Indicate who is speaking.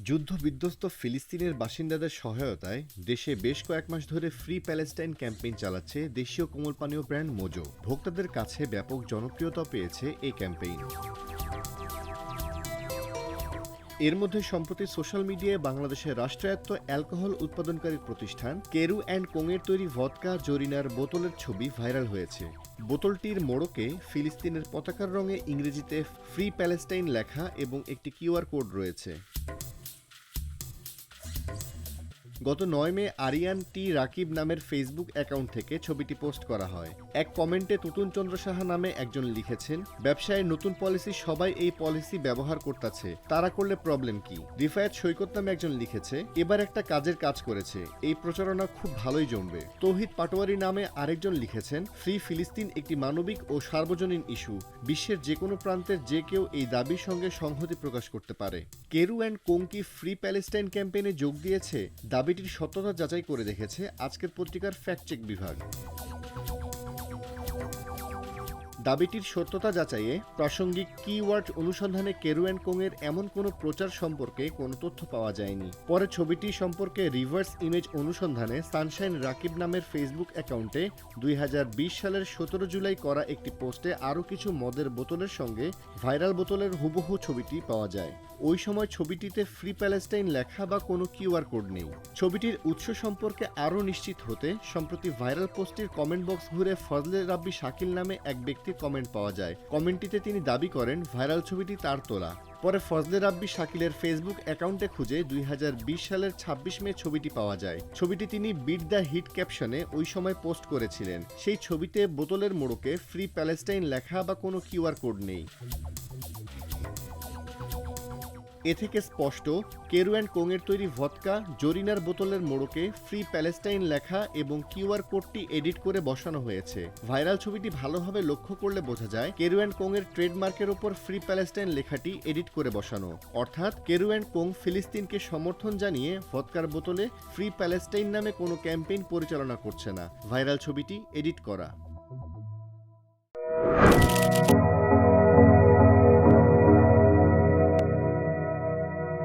Speaker 1: যুদ্ধবিধ্বস্ত ফিলিস্তিনের বাসিন্দাদের সহায়তায় দেশে বেশ কয়েক মাস ধরে ফ্রি প্যালেস্টাইন ক্যাম্পেইন চালাচ্ছে দেশীয় কোমল পানীয় ব্র্যান্ড মোজো। ভোক্তাদের কাছে ব্যাপক জনপ্রিয়তা পেয়েছে এই ক্যাম্পেইন। এর মধ্যে সম্প্রতি সোশ্যাল মিডিয়ায় বাংলাদেশের রাষ্ট্রায়ত্ত অ্যালকোহল উৎপাদনকারী প্রতিষ্ঠান কেরু অ্যান্ড কোংয়ের তৈরি ভদকা জরিনার বোতলের ছবি ভাইরাল হয়েছে। বোতলটির মোড়কে ফিলিস্তিনের পতাকার রঙে ইংরেজিতে ফ্রি প্যালেস্টাইন লেখা এবং একটি কিউআর কোড রয়েছে। গত 9 মে আরিয়ান টি রাকিব নামের ফেসবুক অ্যাকাউন্ট থেকে ছবিটি পোস্ট করা হয়। এক কমেন্টে তুতুন চন্দ্র সাহা নামে একজন লিখেছেন, ব্যবসায়ের নতুন পলিসি, সবাই এই পলিসি ব্যবহার করতেছে, তারা করলে প্রবলেম কি। রিফায়েত সৈকত নামে একজন লিখেছে, এবার একটা কাজের কাজ করেছে, এই প্রচারণা খুব ভালোই জমবে। তৌহিদ পাটোয়ারি নামে আরেকজন লিখেছেন, ফ্রি ফিলিস্তিন একটি মানবিক ও সার্বজনীন ইস্যু, বিশ্বের যে কোনো প্রান্তের যে কেউ এই দাবির সঙ্গে সংহতি প্রকাশ করতে পারে। কেরু অ্যান্ড কোং কি ফ্রি প্যালেস্টাইন ক্যাম্পেইনে যোগ দিয়েছে? দাবিটির সত্যতা যাচাই করে দেখেছে আজকের পত্রিকার ফ্যাক্ট চেক বিভাগ। দাবিটির সত্যতা যাচাইয়ে প্রাসঙ্গিক কিওয়ার্ড অনুসন্ধানে কেরু অ্যান্ড কোংয়ের এমন কোনো প্রচার সম্পর্কে কোনো তথ্য পাওয়া যায়নি। পরে ছবিটি সম্পর্কে রিভার্স ইমেজ অনুসন্ধানে সানশাইন রাকিব নামের ফেসবুক অ্যাকাউন্টে 2020 সালের 17 জুলাই করা একটি পোস্টে আরও কিছু মদের বোতলের সঙ্গে ভাইরাল বোতলের হুবহু ছবিটি পাওয়া যায়। ওই সময় ছবিটিতে ফ্রি প্যালেস্টাইন লেখা বা কোনো কিউআর কোড নেই। ছবিটির উৎস সম্পর্কে আরও নিশ্চিত হতে সম্প্রতি ভাইরাল পোস্টটির কমেন্ট বক্স ঘুরে ফজলে রাব্বি শাকিল নামে এক ব্যক্তির কমেন্ট পাওয়া যায়। কমেন্টটিতে তিনি দাবি করেন ভাইরাল ছবিটি তার তোলা। পরে ফজলে রাব্বি শাকিলের ফেসবুক অ্যাকাউন্টে খুঁজে 2020 সালের 26 মে ছবিটি পাওয়া যায়। ছবিটি তিনি বিট দ্য হিট ক্যাপশনে ওই সময় পোস্ট করেছিলেন। সেই ছবিতে বোতলের মোড়কে ফ্রি প্যালেস্টাইন লেখা বা কোনো কিউআর কোড নেই। এ থেকে স্পষ্ট, কেরু অ্যান্ড কোংয়ের তৈরি ভদকা জরিনার বোতলের মোড়কে ফ্রি প্যালেস্টাইন লেখা এবং কিউআর কোডটি এডিট করে বসানো হয়েছে। ভাইরাল ছবিটি ভালোভাবে লক্ষ্য করলে বোঝা যায় কেরু অ্যান্ড কোংয়ের ট্রেডমার্কের ওপর ফ্রি প্যালেস্টাইন লেখাটি এডিট করে বসানো। অর্থাৎ কেরু অ্যান্ড কোং ফিলিস্তিনকে সমর্থন জানিয়ে ভদকার বোতলে ফ্রি প্যালেস্টাইন নামে কোনো ক্যাম্পেইন পরিচালনা করছে না। ভাইরাল ছবিটি এডিট করা।